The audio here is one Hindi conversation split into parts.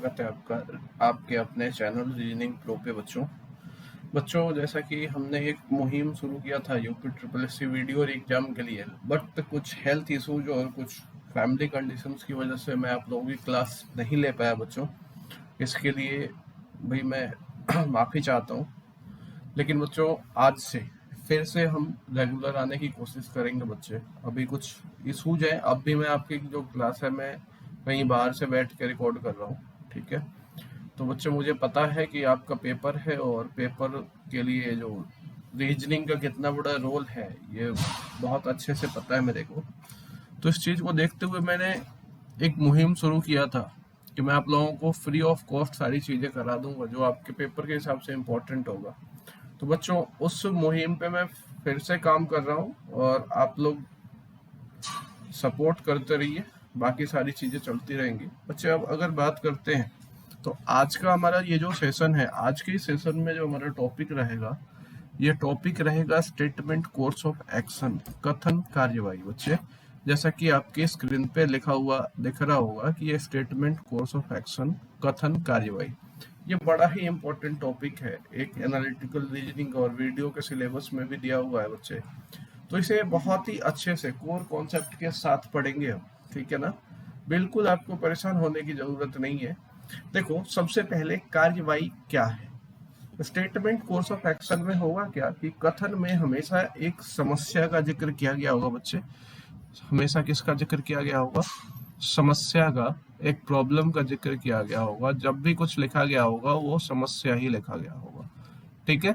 स्वागत है आपका आपके अपने चैनल रीजनिंग प्रो पे। बच्चों जैसा कि हमने एक मुहिम शुरू किया था UP triple S C video और एग्जाम के लिए, बट कुछ हेल्थ इश्यूज और कुछ फैमिली कंडीशंस की वजह से मैं आप लोगों की क्लास नहीं ले पाया बच्चों। इसके लिए भाई मैं माफ़ी चाहता हूँ। लेकिन बच्चों आज से फिर से हम रेगुलर आने की कोशिश करेंगे बच्चे। अभी कुछ इशूज हैं, अब भी मैं आपकी जो क्लास है मैं कहीं बाहर से बैठ के रिकॉर्ड कर रहा हूँ, ठीक है। तो बच्चे मुझे पता है कि आपका पेपर है और पेपर के लिए जो रीजनिंग का कितना बड़ा रोल है ये बहुत अच्छे से पता है मेरे को। तो इस चीज़ को देखते हुए मैंने एक मुहिम शुरू किया था कि मैं आप लोगों को फ्री ऑफ कॉस्ट सारी चीज़ें करा दूंगा जो आपके पेपर के हिसाब से इम्पोर्टेंट होगा। तो बच्चों उस मुहिम पे मैं फिर से काम कर रहा हूँ और आप लोग सपोर्ट करते रहिए, बाकी सारी चीज़ें चलती रहेंगी। बच्चे अब अगर बात करते हैं तो आज का हमारा ये जो सेशन है, आज के सेशन में जो हमारा टॉपिक रहेगा ये टॉपिक रहेगा स्टेटमेंट कोर्स ऑफ एक्शन, कथन कार्यवाही। बच्चे जैसा कि आपके स्क्रीन पे लिखा हुआ दिख रहा होगा कि ये स्टेटमेंट कोर्स ऑफ एक्शन कथन कार्यवाही ये बड़ा ही इम्पोर्टेंट टॉपिक है, एक एनालिटिकल रीजनिंग और वीडियो के सिलेबस में भी दिया हुआ है बच्चे। तो इसे बहुत ही अच्छे से कोर कॉन्सेप्ट के साथ पढ़ेंगे हम, ठीक है ना। बिल्कुल आपको परेशान होने की जरूरत नहीं है। देखो सबसे पहले कार्यवाही क्या है। स्टेटमेंट कोर्स ऑफ एक्शन में होगा क्या कि कथन में हमेशा एक समस्या का जिक्र किया गया होगा बच्चे। हमेशा किसका जिक्र किया गया होगा? समस्या का, एक प्रॉब्लम का जिक्र किया गया होगा। जब भी कुछ लिखा गया होगा वो समस्या ही लिखा गया होगा, ठीक है।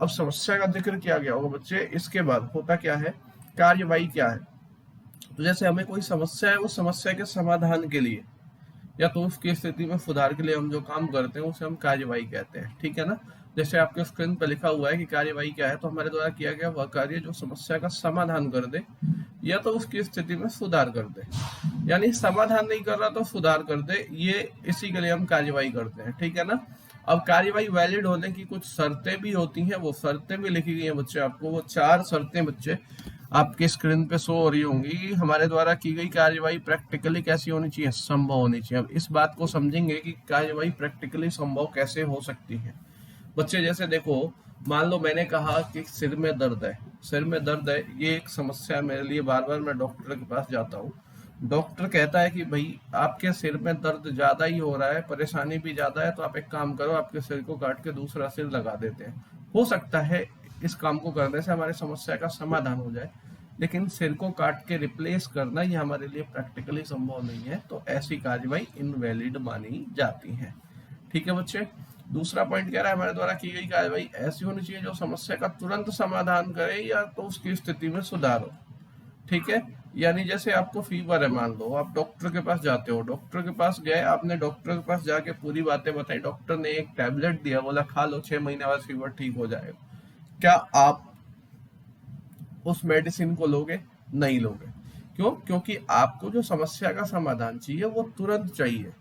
अब समस्या का जिक्र किया गया होगा बच्चे, इसके बाद होता क्या है, कार्यवाही क्या है। तो जैसे हमें कोई समस्या है, उस समस्या के समाधान के लिए या तो उसकी स्थिति में सुधार के लिए हम जो काम करते हैं उसे हम कार्यवाही कहते हैं, ठीक है ना। जैसे आपके स्क्रीन पर लिखा हुआ है कि कार्यवाही क्या है, तो हमारे द्वारा किया गया वह कार्य जो समस्या का समाधान कर दे या तो उसकी स्थिति में सुधार कर दे, यानी समाधान नहीं कर रहा तो सुधार कर दे, ये इसी के लिए हम कार्यवाही करते हैं, ठीक है ना। अब कार्यवाही वैलिड होने की कुछ शर्तें भी होती हैं, वो शर्तें भी लिखी गई हैं बच्चे। आपको वो 4 शर्तें बच्चे आपके स्क्रीन पे शो हो रही होंगी। हमारे द्वारा की गई कार्यवाही प्रैक्टिकली कैसी होनी चाहिए? संभव होनी चाहिए। अब इस बात को समझेंगे कि कार्यवाही प्रैक्टिकली संभव कैसे हो सकती है बच्चे। जैसे देखो, मान लो मैंने कहा कि सिर में दर्द है, सिर में दर्द है, ये एक समस्या है मेरे लिए। बार बार मैं डॉक्टर के पास जाता हूँ, डॉक्टर कहता है कि भाई आपके सिर में दर्द ज्यादा ही हो रहा है, परेशानी भी ज्यादा है, तो आप एक काम करो, आपके सिर को काट के दूसरा सिर लगा देते हैं। हो सकता है इस काम को करने से हमारी समस्या का समाधान हो जाए, लेकिन सिर को काट के रिप्लेस करना ये हमारे लिए प्रैक्टिकली संभव नहीं है, तो ऐसी कार्यवाही इनवैलिड मानी जाती है, ठीक है बच्चे। दूसरा पॉइंट कह रहा है हमारे द्वारा की गई कार्यवाही ऐसी होनी चाहिए जो समस्या का तुरंत समाधान करे या तो उसकी स्थिति में सुधार हो, ठीक है। यानी जैसे आपको फीवर है, मान लो आप डॉक्टर के पास जाते हो, डॉक्टर के पास गए, आपने डॉक्टर के पास जाके पूरी बातें बताई, डॉक्टर ने एक टैबलेट दिया, बोला खा लो, 6 महीने बाद फीवर ठीक हो जाएगा। क्या आप उस मेडिसिन को लोगे? नहीं लोगे। क्यों? क्योंकि आपको जो समस्या का समाधान चाहिए वो तुरंत चाहिए।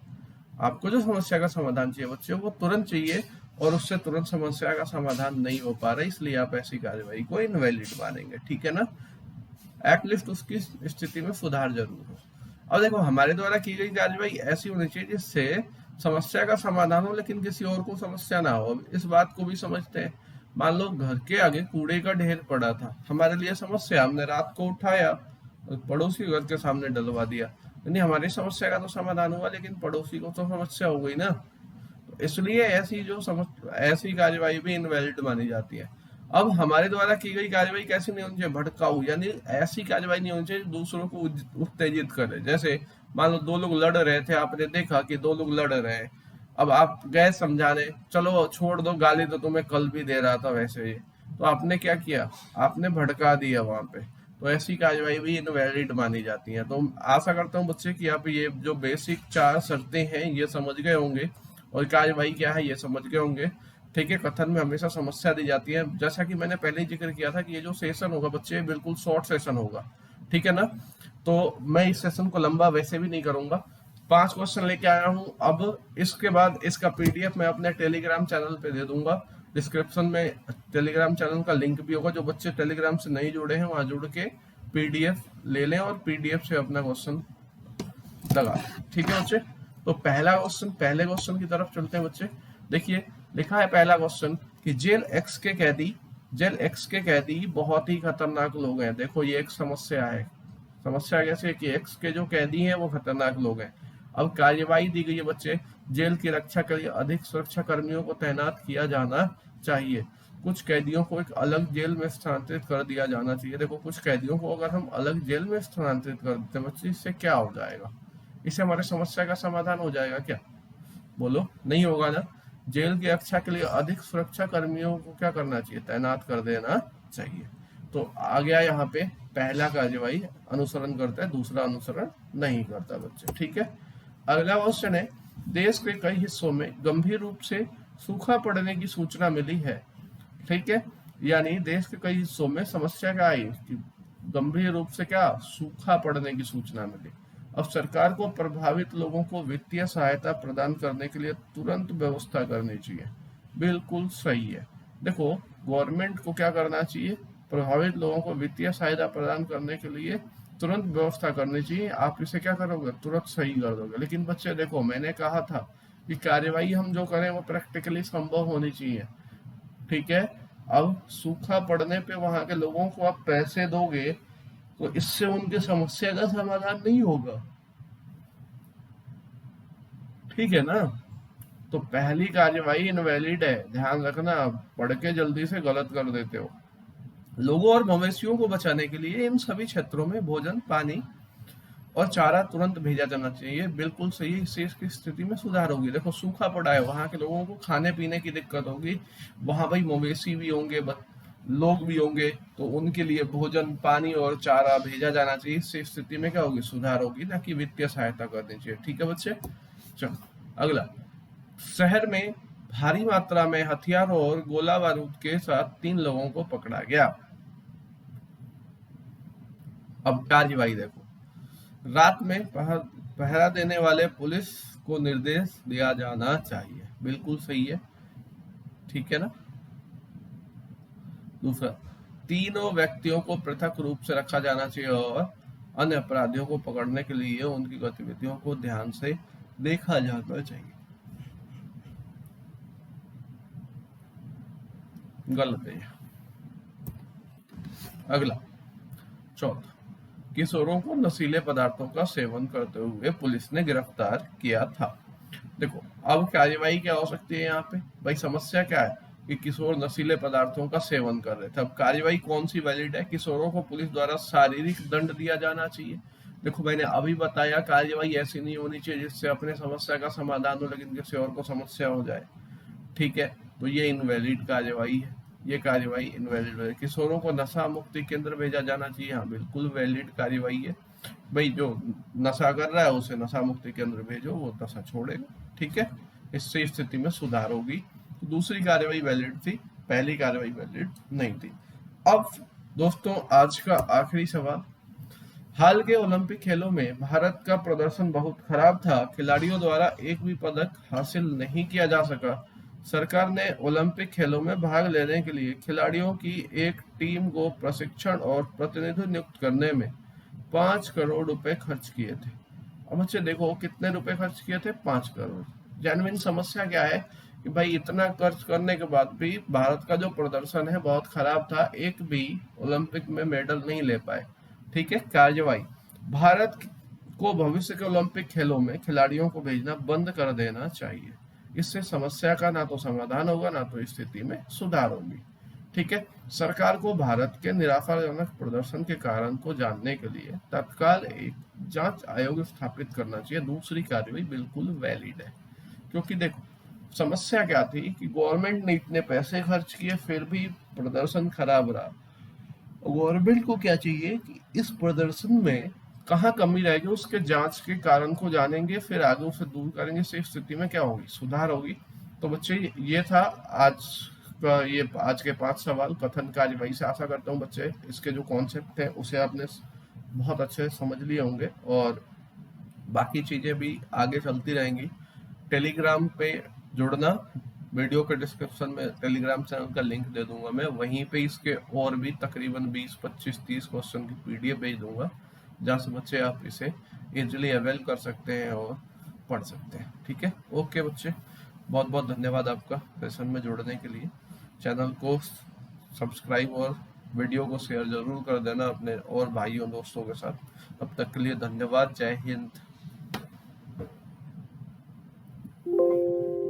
आपको जो समस्या का समाधान चाहिए बच्चे वो तुरंत चाहिए, और उससे तुरंत समस्या का समाधान नहीं हो पा रहा, इसलिए आप ऐसी कार्यवाही को इनवैलिड मानेंगे, ठीक है ना। एटलीस्ट उसकी स्थिति में सुधार जरूर हो। अब देखो हमारे द्वारा की गई कार्यवाही ऐसी होनी चाहिए जिससे समस्या का समाधान हो लेकिन किसी और को समस्या ना हो। अब इस बात को भी समझते हैं। मान लो घर के आगे कूड़े का ढेर पड़ा था, हमारे लिए समस्या, हमने रात को उठाया और पड़ोसी घर के सामने डलवा दिया, यानी हमारी समस्या का तो समाधान हुआ लेकिन पड़ोसी को तो समस्या हो गई ना। तो इसलिए ऐसी कार्यवाही भी इनवैलिड मानी जाती है। अब हमारे द्वारा की गई कार्यवाही कैसी नहीं होनी चाहिए? भड़काऊ, यानी ऐसी कार्यवाही नहीं होनी चाहिए दूसरों को उत्तेजित करे। जैसे मान लो 2 लोग लड़ रहे थे, आपने देखा कि 2 लोग लड़ रहे हैं, अब आप गए समझाने, चलो छोड़ दो, गाली तो तुम्हें कल भी दे रहा था वैसे ही, तो आपने क्या किया? आपने भड़का दिया वहां पे। तो ऐसी कार्यवाही भी इनवैलिड मानी जाती है। तो आशा करता हूँ बच्चे कि आप ये जो बेसिक 4 शर्तें हैं ये समझ गए होंगे और कार्यवाही क्या है ये समझ गए होंगे, ठीक है। कथन में हमेशा समस्या दी जाती है। जैसा कि मैंने पहले ही जिक्र किया था कि ये जो सेशन होगा बच्चे बिल्कुल शॉर्ट सेशन होगा, ठीक है ना। तो मैं इस सेशन को लंबा वैसे भी नहीं करूंगा। 5 क्वेश्चन लेके आया हूँ। अब इसके बाद इसका पीडीएफ मैं अपने टेलीग्राम चैनल पे दे दूंगा। डिस्क्रिप्शन में टेलीग्राम चैनल का लिंक भी होगा। जो बच्चे टेलीग्राम से नहीं जुड़े हैं वहां जुड़ के पीडीएफ ले लें और पीडीएफ से अपना क्वेश्चन लगा, ठीक है बच्चे। तो पहले क्वेश्चन की तरफ चलते हैं बच्चे। देखिए लिखा है पहला क्वेश्चन कि जेल एक्स के कैदी बहुत ही खतरनाक लोग हैं। देखो ये एक समस्या है। समस्या कैसे है कि एक्स के जो कैदी हैं वो खतरनाक लोग हैं। अब कार्यवाही दी गई है बच्चे, जेल की रक्षा के लिए अधिक सुरक्षा कर्मियों को तैनात किया जाना चाहिए। कुछ कैदियों को एक अलग जेल में स्थानांतरित कर दिया जाना चाहिए। देखो कुछ कैदियों को अगर हम अलग जेल में स्थानांतरित कर देते हैं बच्चे, इससे क्या हो जाएगा? इससे हमारी समस्या का समाधान हो जाएगा क्या? बोलो, नहीं होगा ना। जेल की रक्षा के लिए अधिक सुरक्षा कर्मियों को क्या करना चाहिए? तैनात कर देना चाहिए। तो आ गया यहाँ पे पहला कार्यवाही अनुसरण करता है, दूसरा अनुसरण नहीं करता बच्चे। ठीक है, अगला क्वेश्चन है, देश के कई हिस्सों में गंभीर रूप से सूखा पड़ने की सूचना मिली है। ठीक है, यानी देश के कई हिस्सों में समस्या क्या आई कि गंभीर रूप से क्या सूखा पड़ने की सूचना मिली। अब सरकार को प्रभावित लोगों को वित्तीय सहायता प्रदान करने के लिए तुरंत व्यवस्था करनी चाहिए। बिल्कुल सही है। देखो गवर्नमेंट को क्या करना चाहिए? प्रभावित लोगों को वित्तीय सहायता प्रदान करने के लिए तुरंत व्यवस्था करनी चाहिए। आप इसे क्या करोगे? तुरंत सही कर दोगे। लेकिन बच्चे देखो, मैंने कहा था कि कार्यवाही हम जो करें वो प्रैक्टिकली संभव होनी चाहिए। ठीक है, अब सूखा पड़ने पे वहां के लोगों को आप पैसे दोगे तो इससे उनकी समस्या का समाधान नहीं होगा। ठीक है ना? तो पहली कार्यवाही इनवैलिड है, ध्यान रखना। पढ़ के जल्दी से गलत कर देते हो। लोगों और मवेशियों को बचाने के लिए इन सभी क्षेत्रों में भोजन, पानी और चारा तुरंत भेजा जाना चाहिए। बिल्कुल सही, इससे इसकी स्थिति में सुधार होगी। देखो सूखा पड़ा है, वहां के लोगों को खाने पीने की दिक्कत होगी। वहां भाई मवेशी भी होंगे, लोग भी होंगे, तो उनके लिए भोजन, पानी और चारा भेजा जाना चाहिए। इससे स्थिति में क्या होगी? सुधार होगी, ना कि वित्तीय सहायता करनी चाहिए। ठीक है बच्चे, चलो अगला। शहर में भारी मात्रा में हथियारों और गोला बारूद के साथ 3 लोगों को पकड़ा गया। अब कार्यवाही देखो, रात में पहरा देने वाले पुलिस को निर्देश दिया जाना चाहिए। बिल्कुल सही है। ठीक है ना? दूसरा, तीनों व्यक्तियों को पृथक रूप से रखा जाना चाहिए और अन्य अपराधियों को पकड़ने के लिए उनकी गतिविधियों को ध्यान से देखा जाना चाहिए। गलत है। अगला चौथा, किशोरों को नशीले पदार्थों का सेवन करते हुए पुलिस ने गिरफ्तार किया था। देखो अब कार्यवाही क्या हो सकती है यहाँ पे? भाई समस्या क्या है कि किशोर नशीले पदार्थों का सेवन कर रहे थे। अब कार्यवाही कौन सी वैलिड है? किशोरों को पुलिस द्वारा शारीरिक दंड दिया जाना चाहिए। देखो मैंने अभी बताया कार्यवाही ऐसी नहीं होनी चाहिए जिससे अपने समस्या का समाधान हो लेकिन किसी और को समस्या हो जाए। ठीक है, तो ये इनवैलिड कार्यवाही है। ये कार्यवाही इनवैलिड है। किशोरों को नशा मुक्ति केंद्र भेजा जाना चाहिए। हाँ बिल्कुल वैलिड कार्यवाही है। भाई जो नशा कर रहा है उसे नशा मुक्ति केंद्र भेजो, वो नशा छोड़ेगा। ठीक है, इससे स्थिति में सुधार होगी। तो दूसरी कार्यवाही वैलिड थी, पहली कार्यवाही वैलिड नहीं थी। अब दोस्तों आज का आखिरी सवाल, हाल के ओलंपिक खेलों में भारत का प्रदर्शन बहुत खराब था। खिलाड़ियों द्वारा एक भी पदक हासिल नहीं किया जा सका। सरकार ने ओलंपिक खेलों में भाग लेने के लिए खिलाड़ियों की एक टीम को प्रशिक्षण और प्रतिनिधि नियुक्त करने में 5 करोड़ रुपए खर्च किए थे। अब बच्चे देखो कितने रुपए खर्च किए थे? 5 करोड़। जेन्युइन समस्या क्या है कि भाई इतना खर्च करने के बाद भी भारत का जो प्रदर्शन है बहुत खराब था, एक भी ओलंपिक में मेडल नहीं ले पाए। ठीक है, कार्यवाही, भारत को भविष्य के ओलंपिक खेलों में खिलाड़ियों को भेजना बंद कर देना चाहिए। इससे समस्या का ना तो समाधान होगा ना तो स्थिति में सुधार होगी। ठीक है, सरकार को भारत के निराशाजनक प्रदर्शन के कारण को जानने के लिए तत्काल एक जांच आयोग स्थापित करना चाहिए। दूसरी कार्यवाही बिल्कुल वैलिड है, क्योंकि देखो समस्या क्या थी कि गवर्नमेंट ने इतने पैसे खर्च किए फिर भी प्रदर्शन खराब रहा। गवर्नमेंट को क्या चाहिए कि इस प्रदर्शन में कहाँ कमी रहेगी उसके जांच के कारण को जानेंगे, फिर आगे उसे दूर करेंगे। से स्थिति में क्या होगी? सुधार होगी। तो बच्चे ये था आज का, ये आज के 5 सवाल कथन कार्यवाही से। आशा करता हूँ बच्चे इसके जो कॉन्सेप्ट है उसे आपने बहुत अच्छे से समझ लिए होंगे और बाकी चीजें भी आगे चलती रहेंगी। टेलीग्राम पे जुड़ना, वीडियो के डिस्क्रिप्शन में टेलीग्राम चैनल का लिंक दे दूंगा मैं, वहीं पे इसके और भी तकरीबन 20, 25, 30 क्वेश्चन की पीडीएफ भेज दूंगा, जहाँ से बच्चे आप इसे इजिली अवेल कर सकते हैं और पढ़ सकते हैं। ठीक है, ओके बच्चे, बहुत बहुत धन्यवाद आपका सेशन में जुड़ने के लिए। चैनल को सब्सक्राइब और वीडियो को शेयर जरूर कर देना अपने और भाइयों दोस्तों के साथ। तब तक के लिए धन्यवाद, जय हिंद।